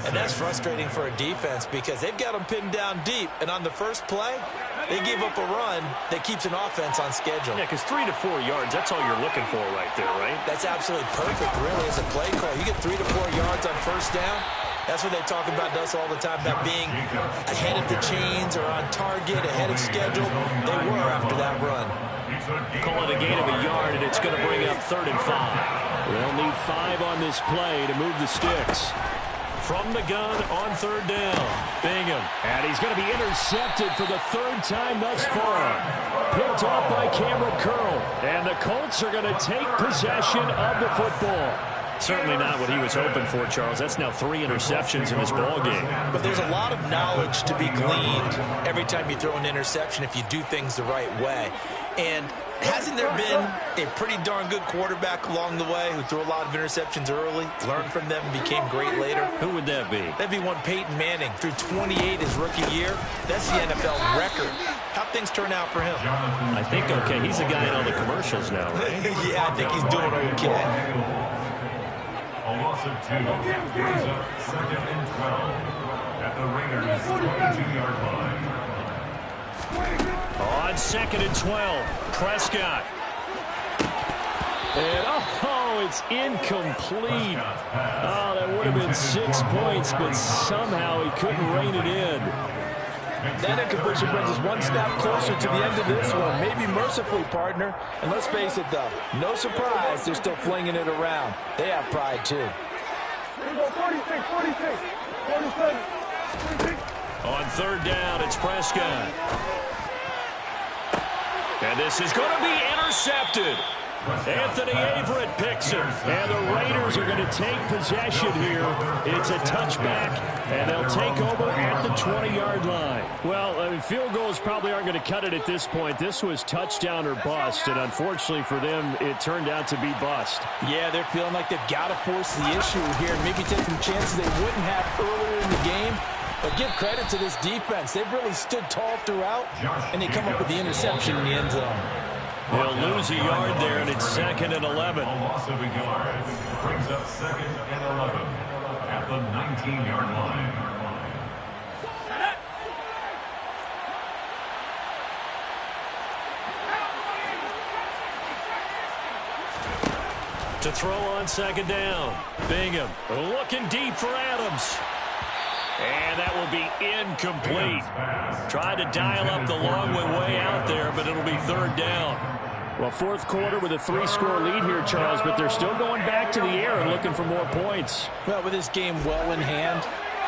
And that's frustrating for a defense because they've got him pinned down deep, and on the first play, they give up a run that keeps an offense on schedule. Yeah, because 3 to 4 yards, that's all you're looking for right there, right? That's absolutely perfect, really, as a play call. You get 3 to 4 yards on first down. That's what they talk about to us all the time, about being ahead of the chains or on target, ahead of schedule. They were after that run. Call it a gain of a yard, and it's going to bring up 3rd and 5. They'll need 5 on this play to move the sticks. From the gun on 3rd down, Bingham. And he's going to be intercepted for the 3rd time thus far. Picked off by Cameron Curl. And the Colts are going to take possession of the football. Certainly not what he was hoping for, Charles. That's now 3 interceptions in this ballgame. But there's a lot of knowledge to be gleaned every time you throw an interception if you do things the right way. And hasn't there been a pretty darn good quarterback along the way who threw a lot of interceptions early, learned from them, and became great later? Who would that be? That'd be one Peyton Manning. Threw 28 his rookie year. That's the NFL record. How'd things turn out for him? I think okay. He's a guy in all the commercials now, right? Yeah, I think he's doing okay. A loss of 2 brings up 2nd and 12 at the Raiders' 22-yard line. On 2nd and 12, Prescott. And, it's incomplete. Oh, that would have been 6 points, but somehow he couldn't rein it in. That incompletion brings us one step closer to the end of this one. Maybe mercifully, partner. And let's face it, though, no surprise they're still flinging it around. They have pride, too. 46. On 3rd down, it's Prescott. And this is going to be intercepted. Anthony Averett picks him. And the Raiders are going to take possession here. It's a touchback, and they'll take over at the 20-yard line. Well, field goals probably aren't going to cut it at this point. This was touchdown or bust, and unfortunately for them, it turned out to be bust. Yeah, they're feeling like they've got to force the issue here and maybe take some chances they wouldn't have earlier in the game. But give credit to this defense. They've really stood tall throughout, and they come up with the interception in the end zone. They'll lose a yard there, and it's 2nd and 11. A loss of a yard brings up 2nd and 11 at the 19-yard line. To throw on 2nd down, Bingham looking deep for Adams. And that will be incomplete. Tried to dial up the long way out there, but it'll be 3rd down. Well, 4th quarter with a 3-score lead here, Charles, but they're still going back to the air and looking for more points. Well, with this game well in hand,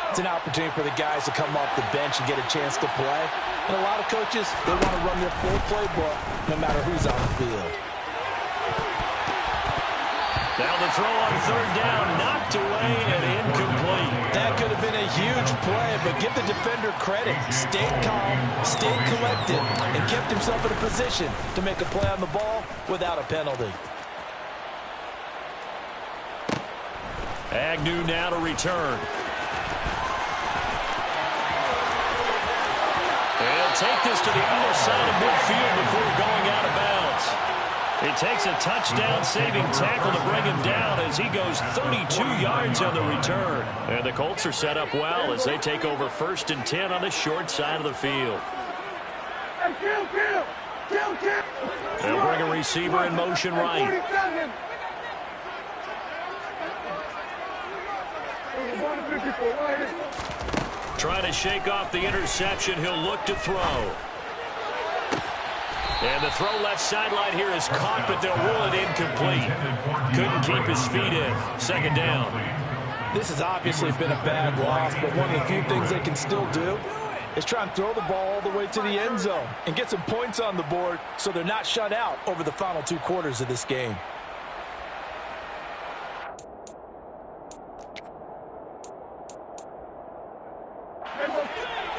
it's an opportunity for the guys to come off the bench and get a chance to play. And a lot of coaches, they want to run their full playbook no matter who's on the field. Now the throw on 3rd down, knocked away and incomplete. That could have been a huge play, but give the defender credit. Stayed calm, stayed collected, and kept himself in a position to make a play on the ball without a penalty. Agnew now to return. They'll take this to the other side of midfield before going out of bounds. It takes a touchdown-saving tackle to bring him down as he goes 32 yards on the return. And the Colts are set up well as they take over 1st and 10 on the short side of the field. They'll bring a receiver in motion right. Trying to shake off the interception. He'll look to throw. And the throw left sideline here is caught, but they'll rule it incomplete. Couldn't keep his feet in. 2nd down. This has obviously been a bad loss, but one of the few things they can still do is try and throw the ball all the way to the end zone and get some points on the board so they're not shut out over the final 2 quarters of this game.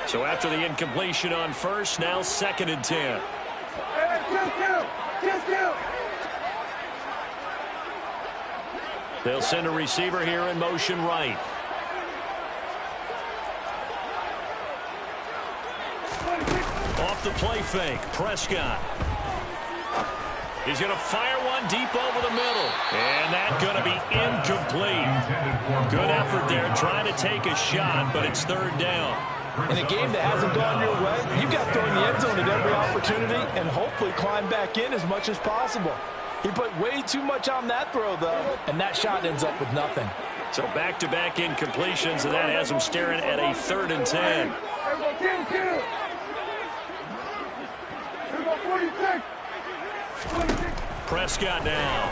So after the incompletion on first, now 2nd and 10. They'll send a receiver here in motion right. Off the play fake, Prescott. He's going to fire one deep over the middle. And that's going to be incomplete. Good effort there trying to take a shot, but it's 3rd down. In a game that hasn't gone your way, you've got to throw in the end zone at every opportunity and hopefully climb back in as much as possible. He put way too much on that throw, though, and that shot ends up with nothing. So back-to-back incompletions, and that has him staring at a 3rd and 10. Prescott now.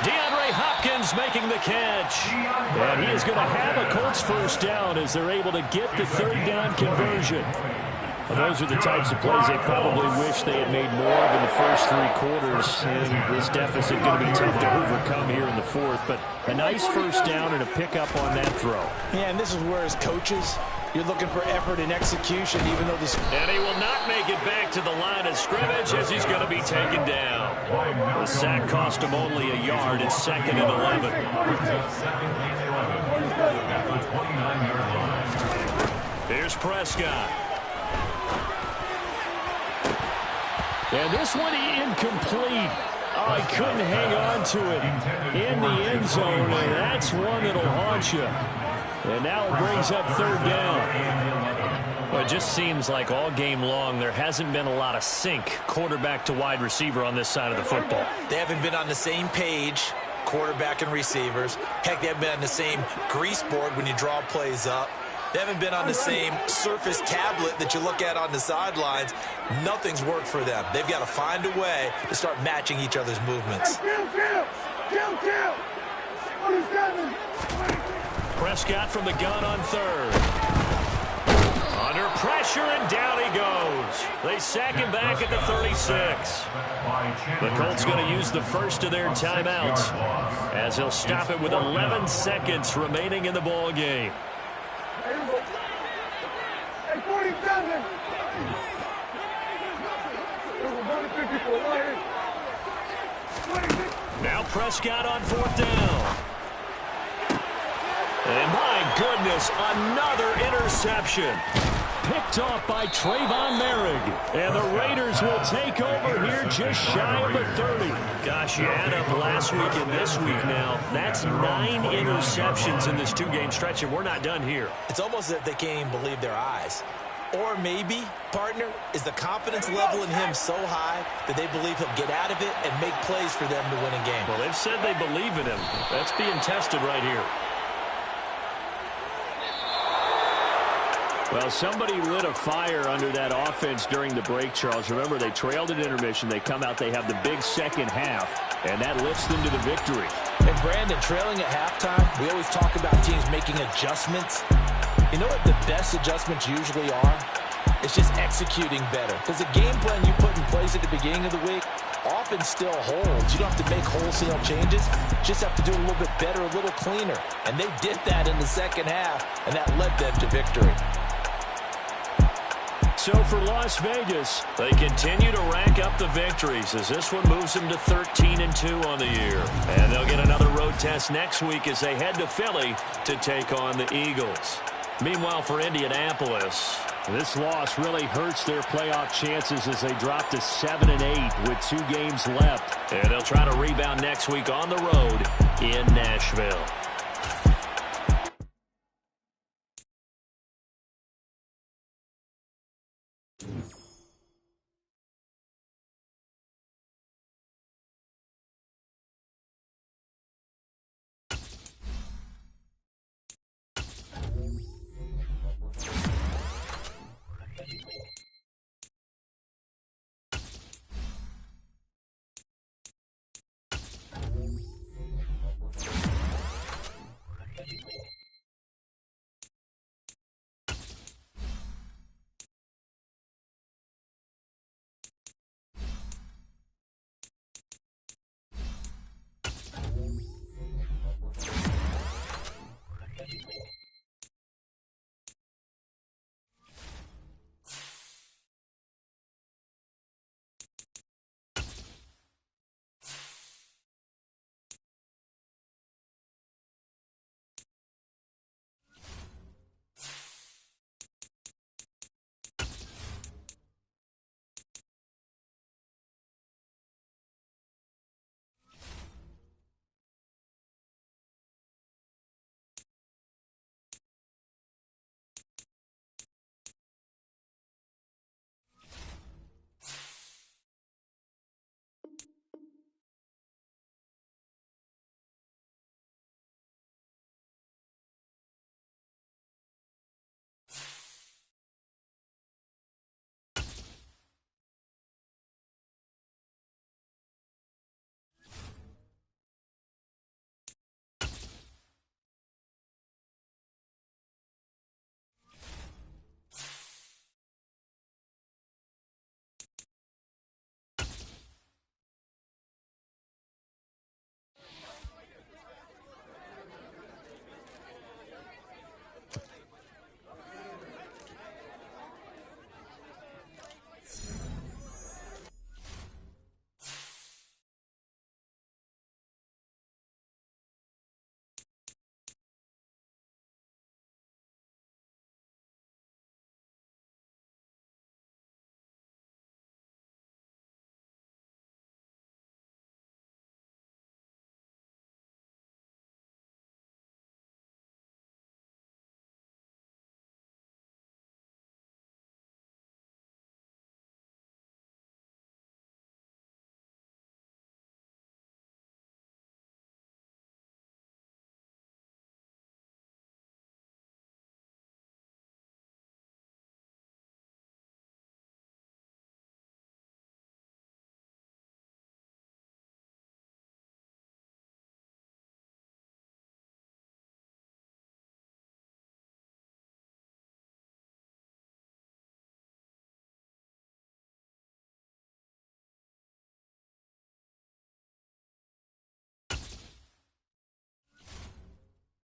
DeAndre Hopkins making the catch. And he is going to have a Colts 1st down as they're able to get the 3rd down conversion. Well, those are the types of plays they probably wish they had made more of in the first 3 quarters. And this deficit going to be tough to overcome here in the 4th. But a nice 1st down and a pickup on that throw. Yeah, and this is where as coaches, you're looking for effort and execution, even though this... And he will not make it back to the line of scrimmage as he's going to be taken down. The sack cost him only a yard. It's 2nd and 11. Here's Prescott. And this one incomplete. Oh, he couldn't hang on to it in the end zone, and that's one that'll haunt you. And now it brings up 3rd down. Well, it just seems like all game long there hasn't been a lot of sync quarterback to wide receiver on this side of the football. They haven't been on the same page, quarterback and receivers. Heck, they haven't been on the same grease board when you draw plays up. They haven't been on the same Surface tablet that you look at on the sidelines. Nothing's worked for them. They've got to find a way to start matching each other's movements. Prescott from the gun on 3rd. Under pressure, and down he goes. They sack him back at the 36. The Colts going to use the first of their timeouts as they'll stop it with 11 seconds remaining in the ball game. Now Prescott on 4th down. And my goodness, another interception. Picked off by Trayvon Merrick. And the Raiders will take over here just shy of the 30. Gosh, you add up last week and this week now. That's 9 interceptions in this 2-game stretch, and we're not done here. It's almost as if they can't even believe their eyes. Or maybe, partner, is the confidence level in him so high that they believe he'll get out of it and make plays for them to win a game. Well, they've said they believe in him. That's being tested right here. Well, somebody lit a fire under that offense during the break, Charles. Remember, they trailed at intermission. They come out, they have the big second half, and that lifts them to the victory. And, Brandon, trailing at halftime, we always talk about teams making adjustments. You know what the best adjustments usually are? It's just executing better. Because the game plan you put in place at the beginning of the week often still holds. You don't have to make wholesale changes. You just have to do a little bit better, a little cleaner. And they did that in the second half, and that led them to victory. So for Las Vegas, they continue to rack up the victories as this one moves them to 13-2 on the year. And they'll get another road test next week as they head to Philly to take on the Eagles. Meanwhile, for Indianapolis, this loss really hurts their playoff chances as they drop to 7-8 with 2 games left. And they'll try to rebound next week on the road in Nashville.